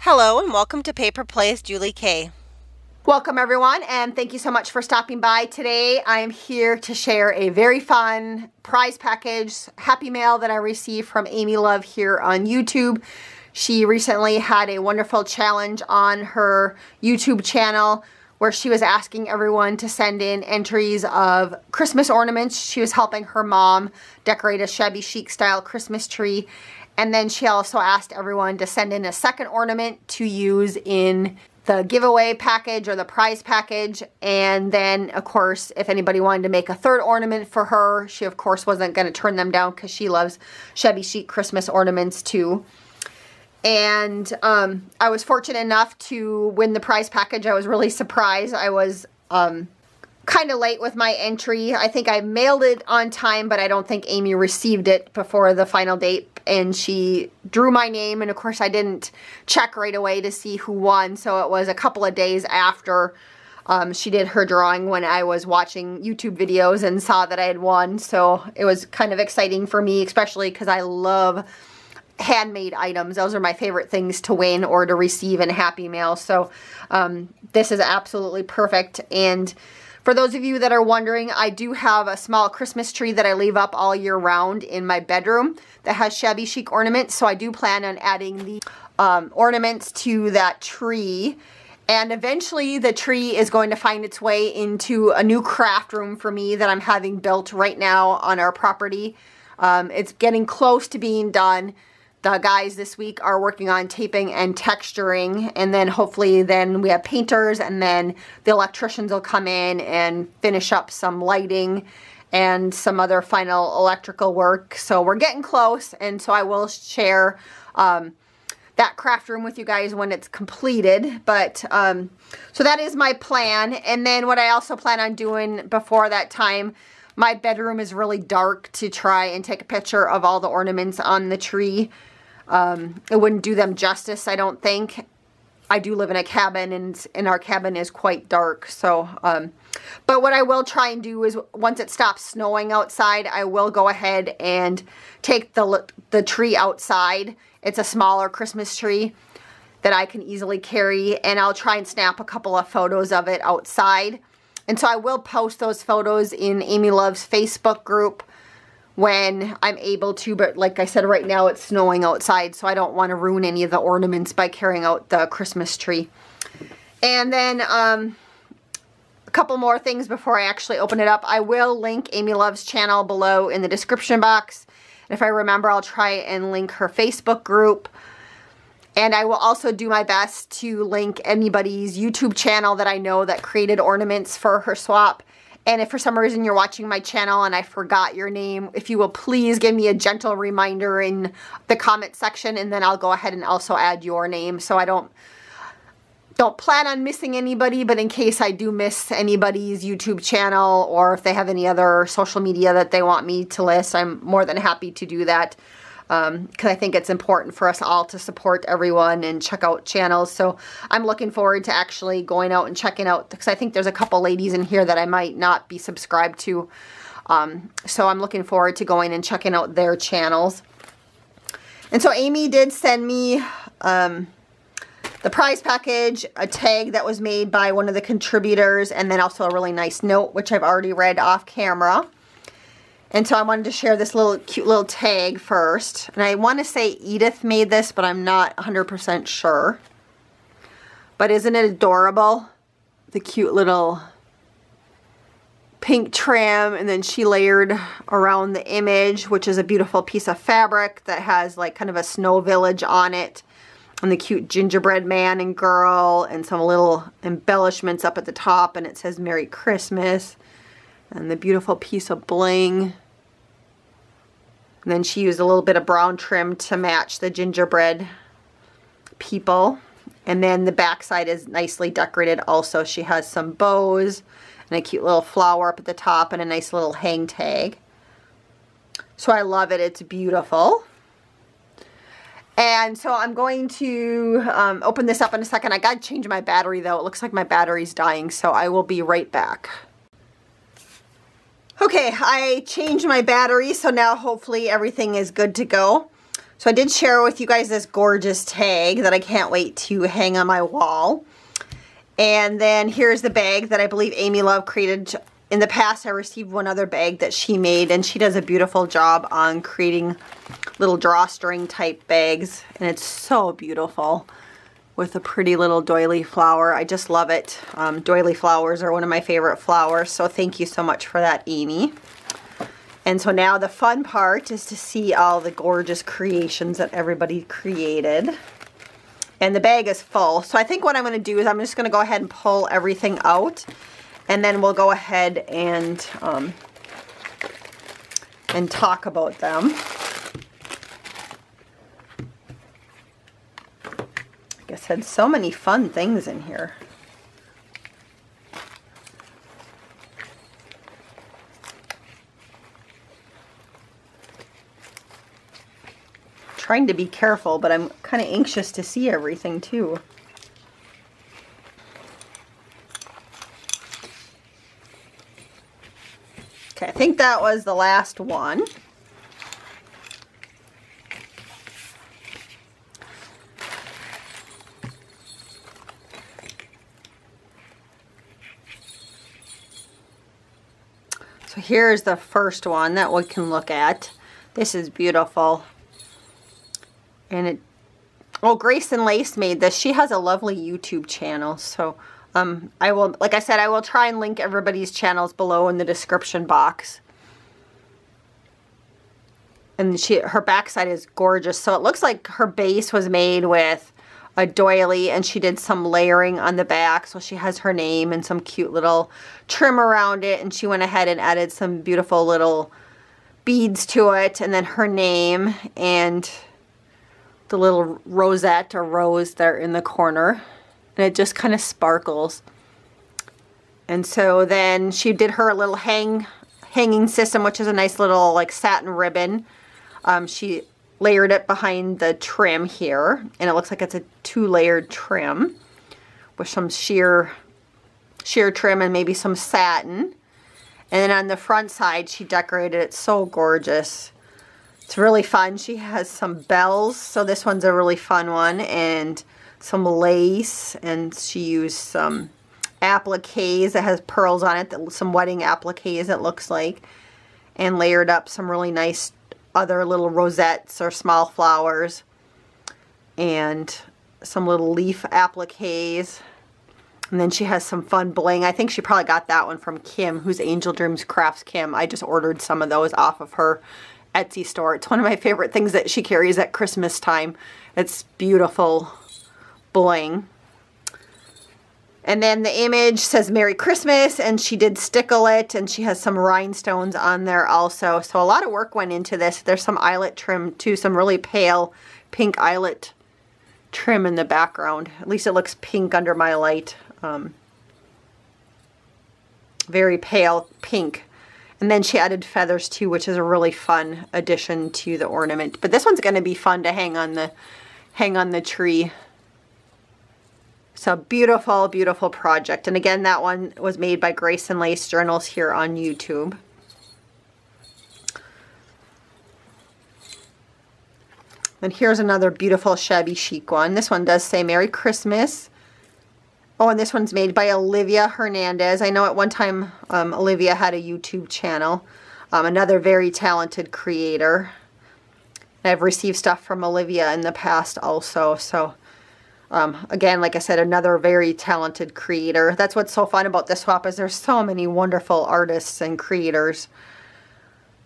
Hello and welcome to Paper Plays Julie K. Welcome everyone, and thank you so much for stopping by. Today I am here to share a very fun prize package happy mail that I received from Amy Love here on YouTube. She recently had a wonderful challenge on her YouTube channel where she was asking everyone to send in entries of Christmas ornaments. She was helping her mom decorate a shabby chic style Christmas tree. And then she also asked everyone to send in a second ornament to use in the giveaway package or the prize package. And then, of course, if anybody wanted to make a third ornament for her, she, of course, wasn't going to turn them down because she loves shabby chic Christmas ornaments, too. And I was fortunate enough to win the prize package. I was really surprised. I was kind of late with my entry. I think I mailed it on time, but I don't think Amy received it before the final date. And she drew my name, and of course I didn't check right away to see who won, so it was a couple of days after she did her drawing when I was watching YouTube videos and saw that I had won. So it was kind of exciting for me, especially because I love handmade items. Those are my favorite things to win or to receive in Happy Mail. So this is absolutely perfect. And for those of you that are wondering, I do have a small Christmas tree that I leave up all year round in my bedroom that has shabby chic ornaments. So I do plan on adding the ornaments to that tree. And eventually the tree is going to find its way into a new craft room for me that I'm having built right now on our property. It's getting close to being done. The guys this week are working on taping and texturing, and then hopefully then we have painters, and then the electricians will come in and finish up some lighting and some other final electrical work. So we're getting close, and so I will share that craft room with you guys when it's completed. But so that is my plan. And then what I also plan on doing before that time, my bedroom is really dark to try and take a picture of all the ornaments on the tree. It wouldn't do them justice, I don't think. I do live in a cabin, and our cabin is quite dark. So, but what I will try and do is once it stops snowing outside, I will go ahead and take the tree outside. It's a smaller Christmas tree that I can easily carry, and I'll try and snap a couple of photos of it outside. And so I will post those photos in Amy Love's Facebook group when I'm able to, but like I said, right now it's snowing outside, so I don't want to ruin any of the ornaments by carrying out the Christmas tree. And then a couple more things before I actually open it up. I will link Amy Love's channel below in the description box. And if I remember, I'll try and link her Facebook group. And I will also do my best to link anybody's YouTube channel that I know that created ornaments for her swap. And if for some reason you're watching my channel and I forgot your name, if you will please give me a gentle reminder in the comment section, and then I'll go ahead and also add your name. So I don't plan on missing anybody, but in case I do miss anybody's YouTube channel, or if they have any other social media that they want me to list, I'm more than happy to do that. Because I think it's important for us all to support everyone and check out channels. So I'm looking forward to actually going out and checking out, because I think there's a couple ladies in here that I might not be subscribed to. So I'm looking forward to going and checking out their channels. And so Amy did send me the prize package, a tag that was made by one of the contributors, and then also a really nice note, which I've already read off camera. And so I wanted to share this cute little tag first. And I want to say Edith made this, but I'm not 100% sure. But isn't it adorable? The cute little pink trim, and then she layered around the image, which is a beautiful piece of fabric that has like kind of a snow village on it. And the cute gingerbread man and girl, and some little embellishments up at the top, and it says Merry Christmas. And the beautiful piece of bling. And then she used a little bit of brown trim to match the gingerbread people. And then the back side is nicely decorated also. She has some bows and a cute little flower up at the top and a nice little hang tag. So I love it. It's beautiful. And so I'm going to open this up in a second. I got to change my battery though. It looks like my battery's dying, so I will be right back. Okay, I changed my battery, so now hopefully everything is good to go. So I did share with you guys this gorgeous tag that I can't wait to hang on my wall. And then here's the bag that I believe Amy Love created. In the past, I received one other bag that she made, and she does a beautiful job on creating little drawstring type bags. And it's so beautiful with a pretty little doily flower. I just love it. Doily flowers are one of my favorite flowers, so thank you so much for that, Amy. And so now the fun part is to see all the gorgeous creations that everybody created. And the bag is full. So I think what I'm going to do is I'm just going to go ahead and pull everything out. And then we'll go ahead and talk about them. Like I said, so many fun things in here. Trying to be careful, but I'm kind of anxious to see everything too. Okay, I think that was the last one. So here's the first one that we can look at. This is beautiful. And it, oh, Grace and Lace made this. She has a lovely YouTube channel. So I will, like I said, I will try and link everybody's channels below in the description box. And her backside is gorgeous. So it looks like her base was made with a doily, and she did some layering on the back. So she has her name and some cute little trim around it. And she went ahead and added some beautiful little beads to it. And then her name and the little rosette or rose there in the corner, and it just kind of sparkles. And so then she did her little hanging system, which is a nice little like satin ribbon. She layered it behind the trim here, and it looks like it's a 2-layered trim with some sheer trim and maybe some satin. And then on the front side, she decorated it so gorgeous. It's really fun. She has some bells, so this one's a really fun one, and some lace, and she used some appliques that has pearls on it, some wedding appliques it looks like, and layered up some really nice other little rosettes or small flowers, and some little leaf appliques. And then she has some fun bling. I think she probably got that one from Kim, who's Angel Dreams Crafts Kim. I just ordered some of those off of her Etsy store. It's one of my favorite things that she carries at Christmas time. It's beautiful bling. And then the image says Merry Christmas, and she did stickle it, and she has some rhinestones on there also. So a lot of work went into this. There's some eyelet trim too, some really pale pink eyelet trim in the background. At least it looks pink under my light. Very pale pink. And then she added feathers too, which is a really fun addition to the ornament. But this one's going to be fun to hang on the tree. So beautiful, beautiful project. And again, that one was made by Grace and Lace Journals here on YouTube. And here's another beautiful shabby chic one. This one does say Merry Christmas. Oh, and this one's made by Olivia Hernandez. I know at one time Olivia had a YouTube channel. Another very talented creator. I've received stuff from Olivia in the past also. So again, like I said, another very talented creator. That's what's so fun about this swap, is there's so many wonderful artists and creators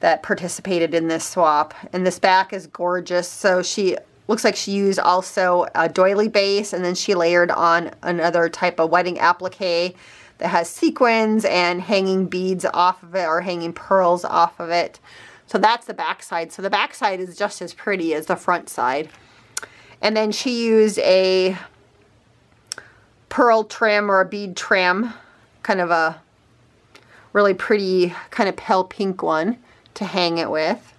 that participated in this swap. And this back is gorgeous. So she looks like she used also a doily base, and then she layered on another type of wedding applique that has sequins and hanging beads off of it, or hanging pearls off of it. So that's the back side. So the back side is just as pretty as the front side. And then she used a pearl trim or a bead trim, kind of a really pretty kind of pale pink one to hang it with.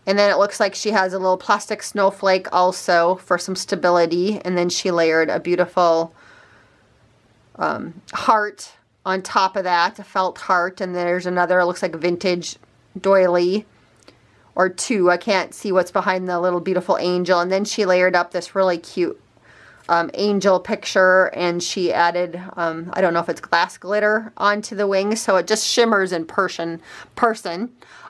And then it looks like she has a little plastic snowflake also for some stability. And then she layered a beautiful heart on top of that, a felt heart. And there's another, it looks like a vintage doily or two. I can't see what's behind the little beautiful angel. And then she layered up this really cute angel picture, and she added, I don't know if it's glass glitter onto the wings, so it just shimmers in person.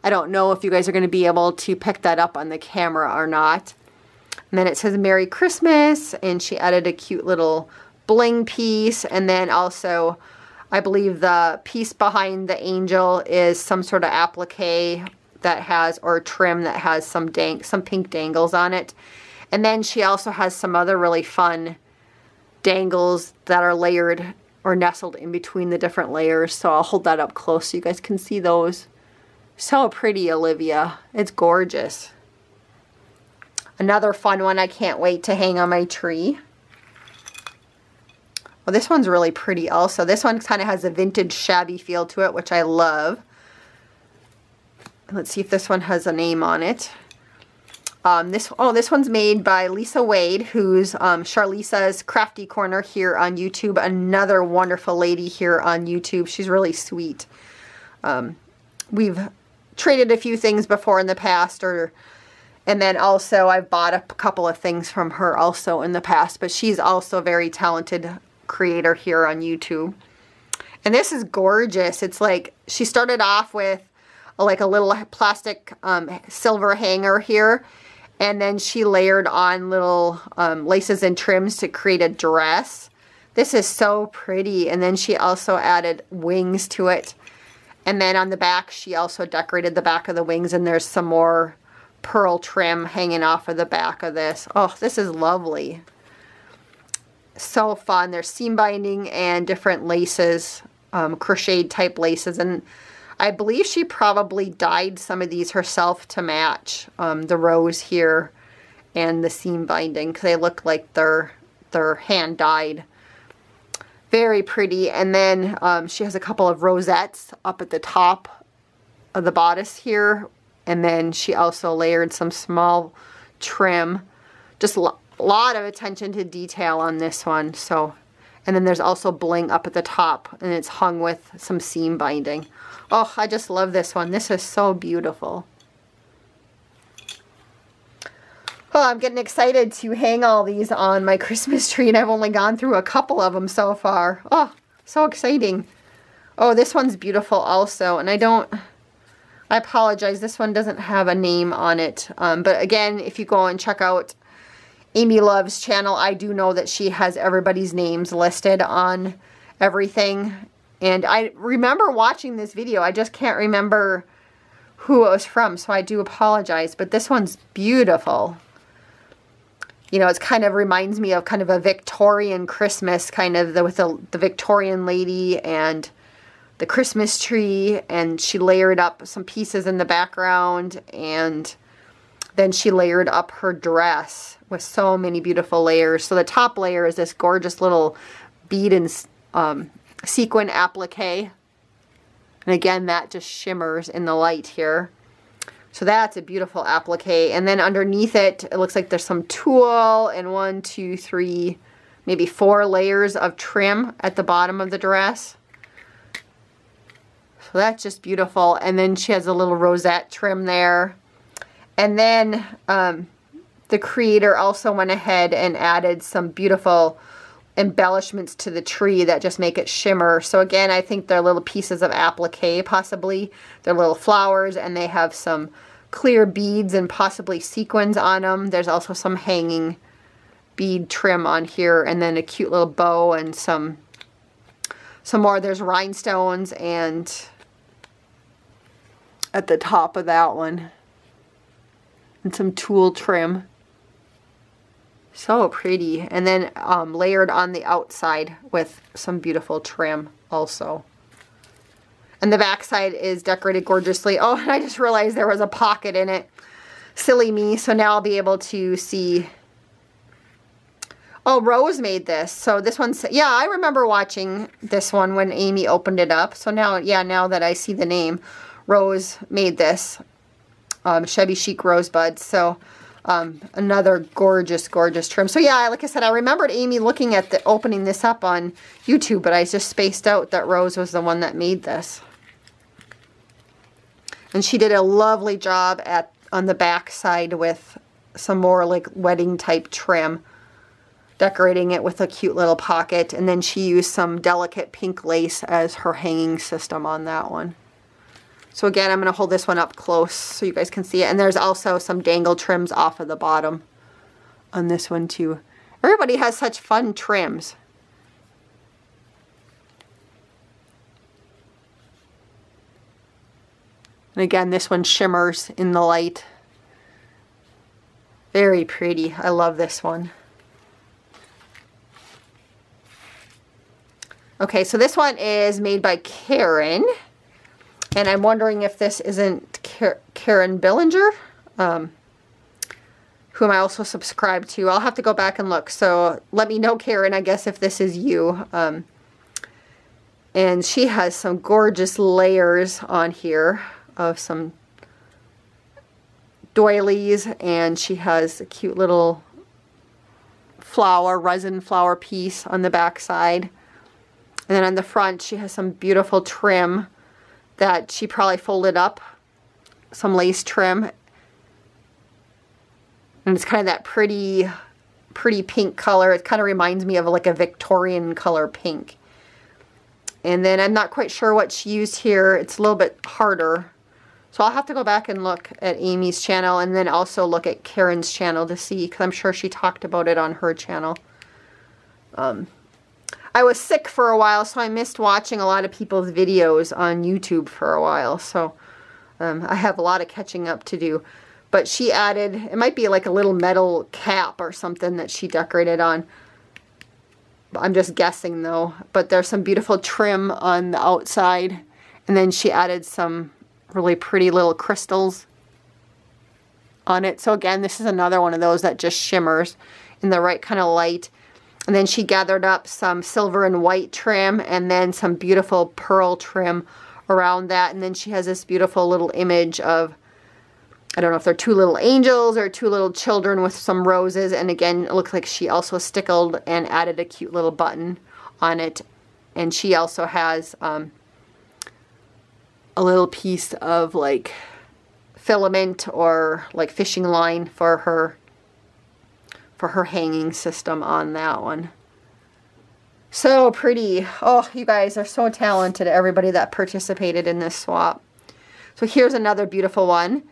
I don't know if you guys are going to be able to pick that up on the camera or not. And then it says Merry Christmas, and she added a cute little bling piece, and then also I believe the piece behind the angel is some sort of applique that has, or trim that has some pink dangles on it. And then she also has some other really fun dangles that are layered or nestled in between the different layers. So I'll hold that up close so you guys can see those. So pretty, Olivia. It's gorgeous. Another fun one I can't wait to hang on my tree. Well, this one's really pretty also. This one kind of has a vintage shabby feel to it, which I love. Let's see if this one has a name on it. This one's made by Lisa Wade, who's Charlisa's Crafty Corner here on YouTube. Another wonderful lady here on YouTube. She's really sweet. We've traded a few things before in the past, and then also I've bought a couple of things from her also in the past, but she's also a very talented creator here on YouTube. And this is gorgeous. It's like she started off with like a little plastic silver hanger here, and then she layered on little laces and trims to create a dress. This is so pretty. And then she also added wings to it. And then on the back, she also decorated the back of the wings, and there's some more pearl trim hanging off of the back of this. Oh, this is lovely. So fun. There's seam binding and different laces, crocheted type laces. And I believe she probably dyed some of these herself to match the rose here and the seam binding, because they look like they're hand dyed. Very pretty. And then she has a couple of rosettes up at the top of the bodice here, and then she also layered some small trim. Just a lot of attention to detail on this one. So, and then there's also bling up at the top, and it's hung with some seam binding. Oh, I just love this one. This is so beautiful. Oh, I'm getting excited to hang all these on my Christmas tree, and I've only gone through a couple of them so far. Oh, so exciting. Oh, this one's beautiful also, and I apologize, this one doesn't have a name on it. But again, if you go and check out Amy Love's channel, I do know that she has everybody's names listed on everything. And I remember watching this video. I just can't remember who it was from, so I do apologize. But this one's beautiful. You know, it kind of reminds me of kind of a Victorian Christmas, kind of with the Victorian lady and the Christmas tree. And she layered up some pieces in the background, and then she layered up her dress with so many beautiful layers. So the top layer is this gorgeous little bead and sequin applique, and again that just shimmers in the light here. So that's a beautiful applique. And then underneath it, it looks like there's some tulle and 1, 2, 3, maybe 4 layers of trim at the bottom of the dress. So that's just beautiful. And then she has a little rosette trim there. And then the creator also went ahead and added some beautiful embellishments to the tree that just make it shimmer. So again, I think they're little pieces of applique, possibly. They're little flowers, and they have some clear beads and possibly sequins on them. There's also some hanging bead trim on here, and then a cute little bow and some more. There's rhinestones and at the top of that one, and some tulle trim. So pretty. And then layered on the outside with some beautiful trim also. And the back side is decorated gorgeously. Oh, and I just realized there was a pocket in it. Silly me. So now I'll be able to see. Oh, Rose made this. So this one's, yeah, I remember watching this one when Amy opened it up. So now, yeah, now that I see the name, Rose made this. Shabby Chic Rosebud. So another gorgeous, gorgeous trim. So yeah, like I said, I remembered Amy looking at opening this up on YouTube, but I just spaced out that Rose was the one that made this. And she did a lovely job at on the back side with some more like wedding type trim, decorating it with a cute little pocket. And then she used some delicate pink lace as her hanging system on that one. So again, I'm going to hold this one up close so you guys can see it. And there's also some dangle trims off of the bottom on this one too. Everybody has such fun trims. And again, this one shimmers in the light. Very pretty. I love this one. Okay, so this one is made by Karen. And I'm wondering if this isn't Karen Billinger, whom I also subscribe to. I'll have to go back and look. So let me know, Karen, I guess, if this is you. And she has some gorgeous layers on here of some doilies. And she has a cute little flower, resin flower piece on the back side. And then on the front, she has some beautiful trim that she probably folded up, some lace trim, and it's kind of that pretty pink color. It kind of reminds me of like a Victorian color pink. And then I'm not quite sure what she used here. It's a little bit harder, so I'll have to go back and look at Amy's channel and then also look at Karen's channel to see, because I'm sure she talked about it on her channel. I was sick for a while, so I missed watching a lot of people's videos on YouTube for a while. So I have a lot of catching up to do. But she added, it might be like a little metal cap or something that she decorated on. I'm just guessing though. But there's some beautiful trim on the outside. And then she added some really pretty little crystals on it. So again, this is another one of those that just shimmers in the right kind of light. And then she gathered up some silver and white trim and then some beautiful pearl trim around that. And then she has this beautiful little image of, I don't know if they're two little angels or two little children with some roses. And again, it looks like she also stickled and added a cute little button on it. And she also has a little piece of like filament or like fishing line for her hanging system on that one. So pretty. Oh, you guys are so talented, everybody that participated in this swap. So here's another beautiful one.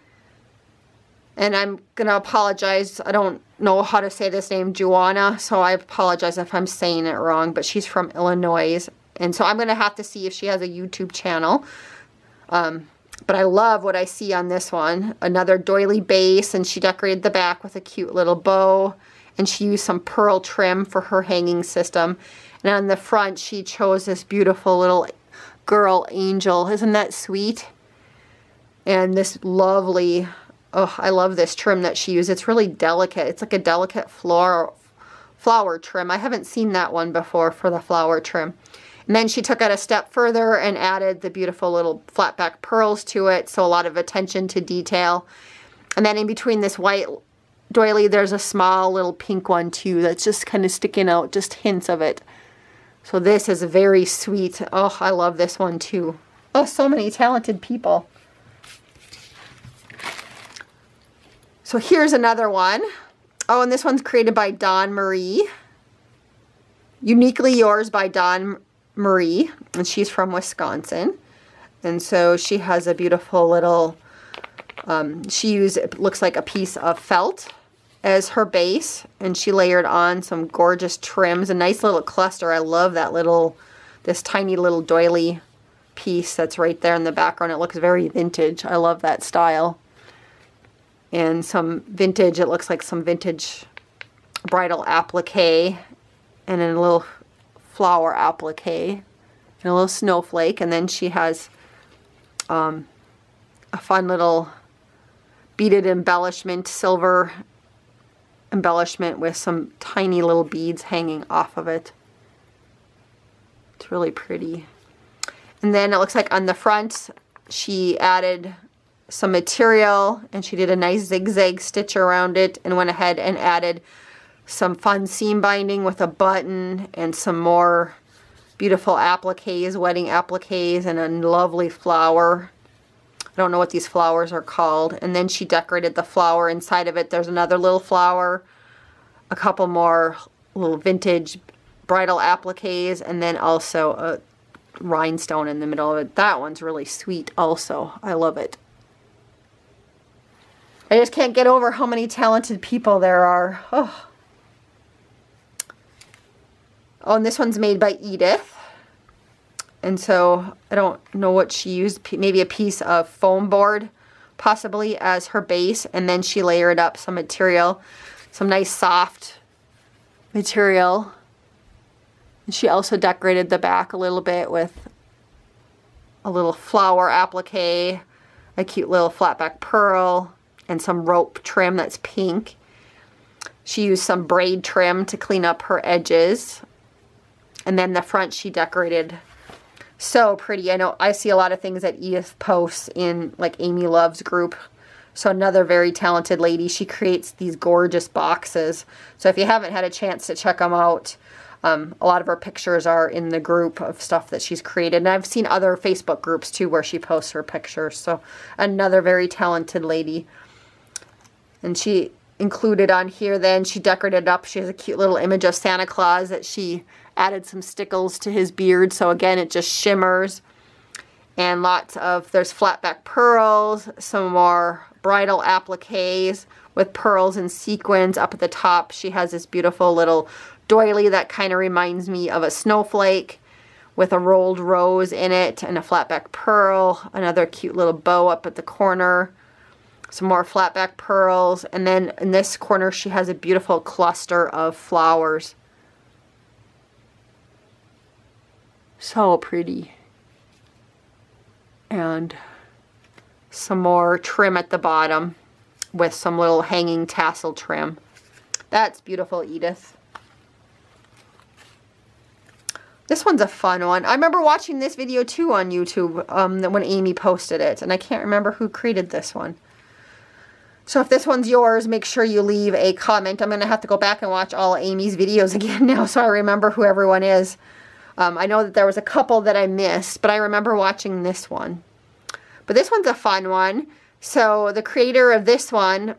And I'm going to apologize. I don't know how to say this name, Joanna, so I apologize if I'm saying it wrong, but she's from Illinois. And so I'm going to have to see if she has a YouTube channel. But I love what I see on this one. Another doily base, and she decorated the back with a cute little bow. And she used some pearl trim for her hanging system. And on the front, she chose this beautiful little girl angel. Isn't that sweet? And this lovely, oh, I love this trim that she used. It's really delicate. It's like a delicate flower trim. I haven't seen that one before for the flower trim. And then she took it a step further and added the beautiful little flat back pearls to it. So a lot of attention to detail. And then in between this white doily, there's a small little pink one too that's just kind of sticking out, just hints of it. So this is very sweet. Oh, I love this one too. Oh, so many talented people. So here's another one. Oh, and this one's created by Dawn Marie. Uniquely Yours by Dawn Marie, and she's from Wisconsin. And so she has a beautiful little, she used, it looks like a piece of felt as her base, and she layered on some gorgeous trims, a nice little cluster. I love that little, this tiny little doily piece that's right there in the background. It looks very vintage. I love that style. And some vintage, it looks like some vintage bridal applique, and then a little flower applique, and a little snowflake. And then she has a fun little beaded embellishment, silver embellishment with some tiny little beads hanging off of it. It's really pretty. And then it looks like on the front she added some material, and she did a nice zigzag stitch around it and went ahead and added some fun seam binding with a button and some more beautiful appliques, wedding appliques, and a lovely flower. I don't know what these flowers are called. And then she decorated the flower inside of it. There's another little flower, a couple more little vintage bridal appliques, and then also a rhinestone in the middle of it. That one's really sweet also. I love it. I just can't get over how many talented people there are. Oh, and this one's made by Edith. And so I don't know what she used. Maybe a piece of foam board possibly as her base. And then she layered up some material, some nice soft material. And she also decorated the back a little bit with a little flower applique, a cute little flat back pearl, and some rope trim that's pink. She used some braid trim to clean up her edges. And then the front she decorated so pretty. I know I see a lot of things that Edith posts in like Amy Love's group. So another very talented lady. She creates these gorgeous boxes. So if you haven't had a chance to check them out, a lot of her pictures are in the group of stuff that she's created. And I've seen other Facebook groups too where she posts her pictures. So another very talented lady. And she included on here then, she decorated up. She has a cute little image of Santa Claus that she added some stickles to his beard. So again, it just shimmers. And lots of, there's flat back pearls, some more bridal appliques with pearls and sequins. Up at the top, she has this beautiful little doily that kind of reminds me of a snowflake with a rolled rose in it and a flat back pearl. Another cute little bow up at the corner. Some more flat back pearls. And then in this corner, she has a beautiful cluster of flowers. So pretty. And some more trim at the bottom with some little hanging tassel trim. That's beautiful, Edith. This one's a fun one. I remember watching this video too on YouTube when Amy posted it, and I can't remember who created this one. So if this one's yours, make sure you leave a comment. I'm going to have to go back and watch all Amy's videos again now so I remember who everyone is. I know that there was a couple that I missed, but I remember watching this one. But this one's a fun one. So the creator of this one,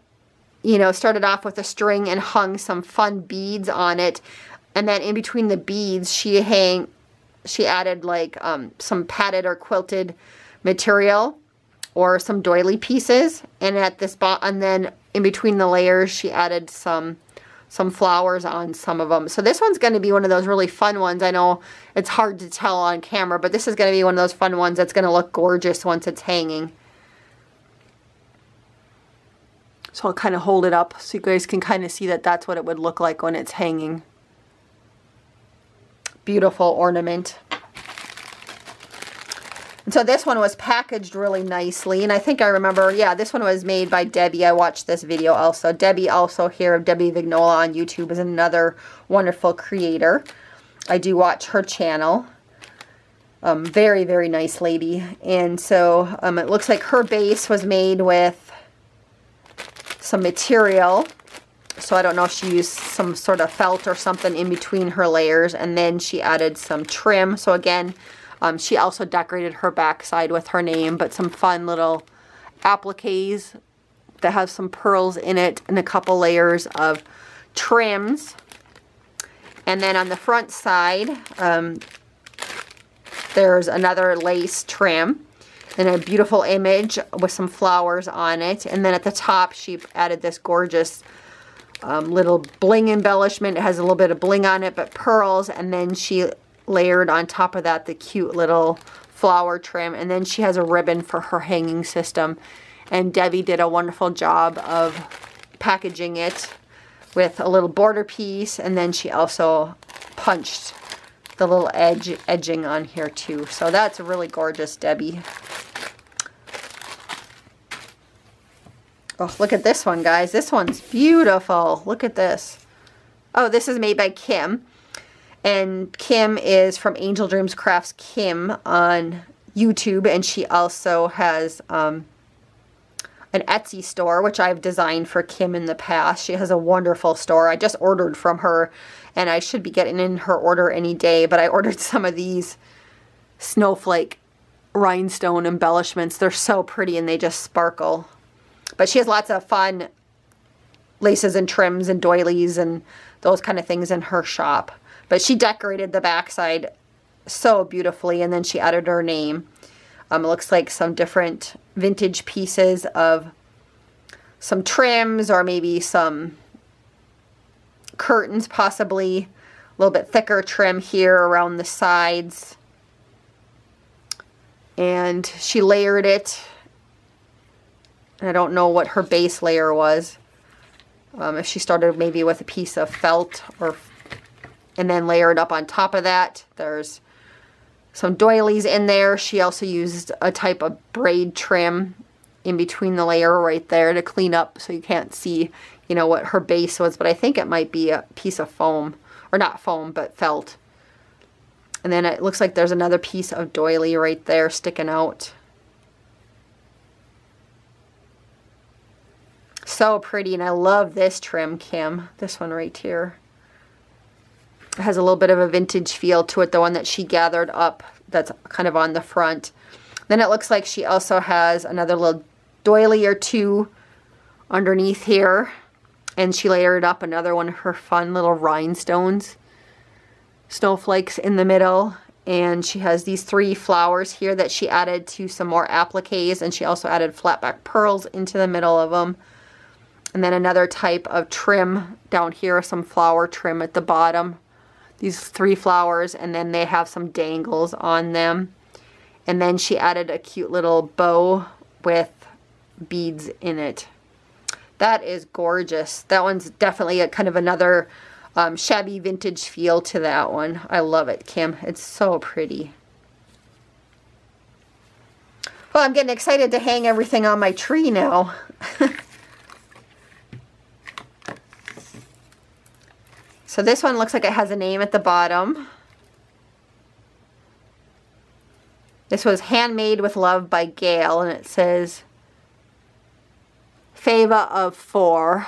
you know, started off with a string and hung some fun beads on it. And then in between the beads, she added like some padded or quilted material or some doily pieces. And at this and then in between the layers, she added some flowers on some of them. So this one's going to be one of those really fun ones. I know it's hard to tell on camera, but this is going to be one of those fun ones that's going to look gorgeous once it's hanging. So I'll kind of hold it up so you guys can kind of see that that's what it would look like when it's hanging. Beautiful ornament. And so this one was packaged really nicely, and I think I remember, yeah, this one was made by Debbie. I watched this video also. Debbie also here, Debbie Vignola on YouTube, is another wonderful creator. I do watch her channel. Very, very nice lady. And so it looks like her base was made with some material. So I don't know if she used some sort of felt or something in between her layers, and then she added some trim. So again, she also decorated her backside with her name, but some fun little appliques that have some pearls in it and a couple layers of trims. And then on the front side, there's another lace trim and a beautiful image with some flowers on it. And then at the top, she added this gorgeous little bling embellishment. It has a little bit of bling on it, but pearls. And then she layered on top of that the cute little flower trim, and then she has a ribbon for her hanging system. And Debbie did a wonderful job of packaging it with a little border piece, and then she also punched the little edging on here too. So that's really gorgeous, Debbie. Oh, look at this one, guys. This one's beautiful. Look at this. Oh, this is made by Kim. And Kim is from Angel Dreams Crafts Kim on YouTube, and she also has an Etsy store, which I've designed for Kim in the past. She has a wonderful store. I just ordered from her, and I should be getting in her order any day, but I ordered some of these snowflake rhinestone embellishments. They're so pretty and they just sparkle. But she has lots of fun laces and trims and doilies and those kind of things in her shop. But she decorated the backside so beautifully, and then she added her name. It looks like some different vintage pieces of some trims or maybe some curtains, possibly. A little bit thicker trim here around the sides. And she layered it. I don't know what her base layer was. If she started maybe with a piece of felt and then layered up on top of that. There's some doilies in there. She also used a type of braid trim in between the layer right there to clean up so you can't see, you know, what her base was. But I think it might be a piece of foam, or not foam, but felt. And then it looks like there's another piece of doily right there sticking out. So pretty, and I love this trim, Kim. This one right here. It has a little bit of a vintage feel to it, the one that she gathered up that's kind of on the front. Then it looks like she also has another little doily or two underneath here. And she layered up another one of her fun little rhinestones. Snowflakes in the middle. And she has these 3 flowers here that she added to some more appliques. And she also added flat back pearls into the middle of them. And then another type of trim down here, some flower trim at the bottom. These 3 flowers, and then they have some dangles on them. And then she added a cute little bow with beads in it. That is gorgeous. That one's definitely a kind of another shabby vintage feel to that one. I love it, Kim. It's so pretty. Well, I'm getting excited to hang everything on my tree now. So this one looks like it has a name at the bottom. This was Handmade with Love by Gail, and it says Fava of 4.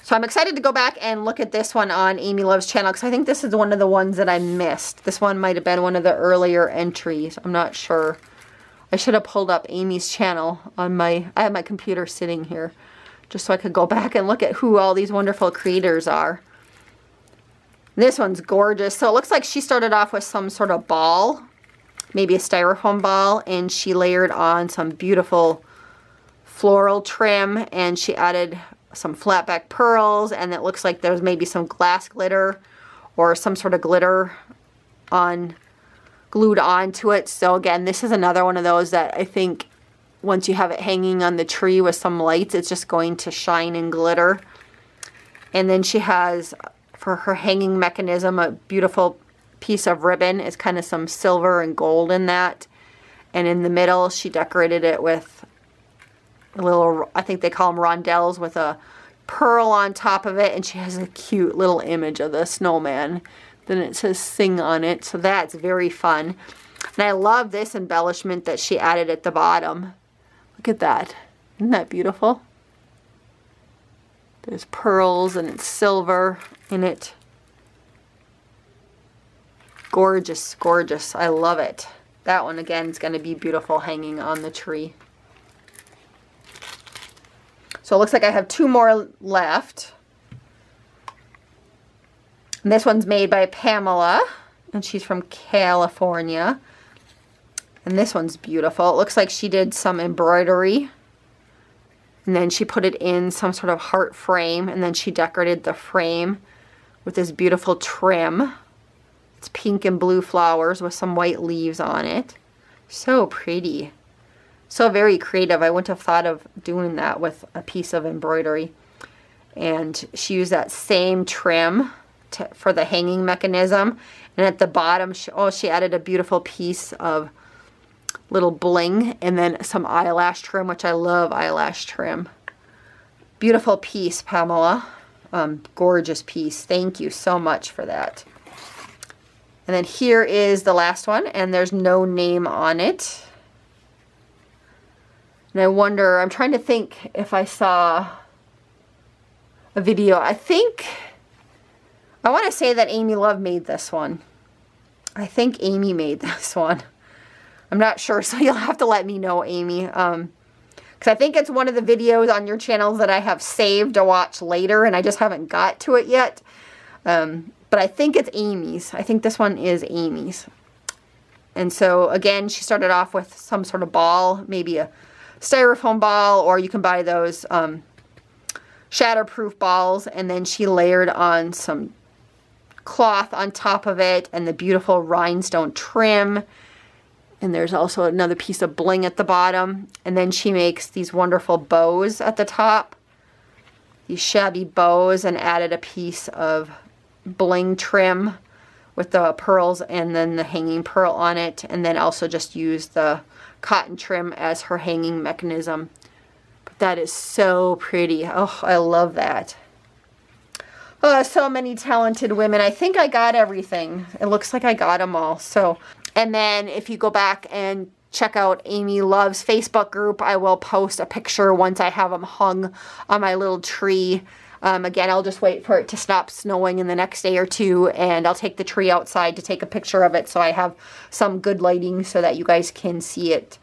So I'm excited to go back and look at this one on Amy Love's channel, because I think this is one of the ones that I missed. This one might have been one of the earlier entries. I'm not sure. I should have pulled up Amy's channel on I have my computer sitting here, just so I could go back and look at who all these wonderful creators are. This one's gorgeous. So it looks like she started off with some sort of ball, maybe a styrofoam ball, and she layered on some beautiful floral trim, and she added some flat back pearls, and it looks like there's maybe some glass glitter or some sort of glitter glued onto it. So again, this is another one of those that I think once you have it hanging on the tree with some lights, it's just going to shine and glitter. And then she has, for her hanging mechanism, a beautiful piece of ribbon. It's kind of some silver and gold in that. And in the middle, she decorated it with a little, I think they call them rondelles, with a pearl on top of it. And she has a cute little image of the snowman. Then it says sing on it. So that's very fun. And I love this embellishment that she added at the bottom. Look at that. Isn't that beautiful? There's pearls and it's silver in it. Gorgeous, gorgeous. I love it. That one again is going to be beautiful hanging on the tree. So it looks like I have 2 more left. And this one's made by Pamela, and she's from California. And this one's beautiful. It looks like she did some embroidery. And then she put it in some sort of heart frame. And then she decorated the frame with this beautiful trim. It's pink and blue flowers with some white leaves on it. So pretty. So very creative. I wouldn't have thought of doing that with a piece of embroidery. And she used that same trim for the hanging mechanism. And at the bottom, she added a beautiful piece of little bling, and then some eyelash trim, which I love eyelash trim. Beautiful piece, Pamela. Gorgeous piece. Thank you so much for that. And then here is the last one, and there's no name on it. And I wonder, I'm trying to think if I saw a video. I want to say that Amy Love made this one. I think Amy made this one. I'm not sure, so you'll have to let me know, Amy. Because I think it's one of the videos on your channels that I have saved to watch later, and I just haven't got to it yet. But I think it's Amy's. I think this one is Amy's. And so, again, she started off with some sort of ball, maybe a styrofoam ball, or you can buy those shatterproof balls, and then she layered on some cloth on top of it and the beautiful rhinestone trim. And there's also another piece of bling at the bottom. And then she makes these wonderful bows at the top, these shabby bows, and added a piece of bling trim with the pearls and then the hanging pearl on it, and then also just used the cotton trim as her hanging mechanism. But that is so pretty. Oh, I love that. Oh, so many talented women. I think I got everything. It looks like I got them all. So, and then if you go back and check out Amy Love's Facebook group, I will post a picture once I have them hung on my little tree. Again, I'll just wait for it to stop snowing in the next day or two, and I'll take the tree outside to take a picture of it so I have some good lighting so that you guys can see it,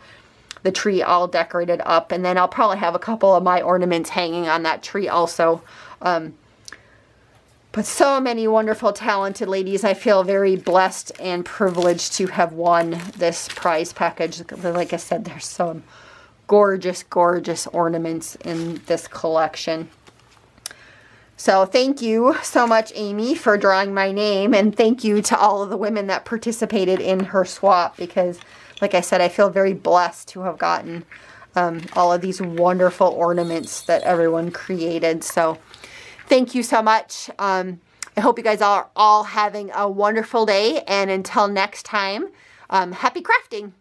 the tree all decorated up. And then I'll probably have a couple of my ornaments hanging on that tree also. But so many wonderful, talented ladies. I feel very blessed and privileged to have won this prize package. Like I said, there's some gorgeous, gorgeous ornaments in this collection. So thank you so much, Amy, for drawing my name, and thank you to all of the women that participated in her swap, because, like I said, I feel very blessed to have gotten all of these wonderful ornaments that everyone created. So thank you so much. I hope you guys are all having a wonderful day, and until next time, happy crafting.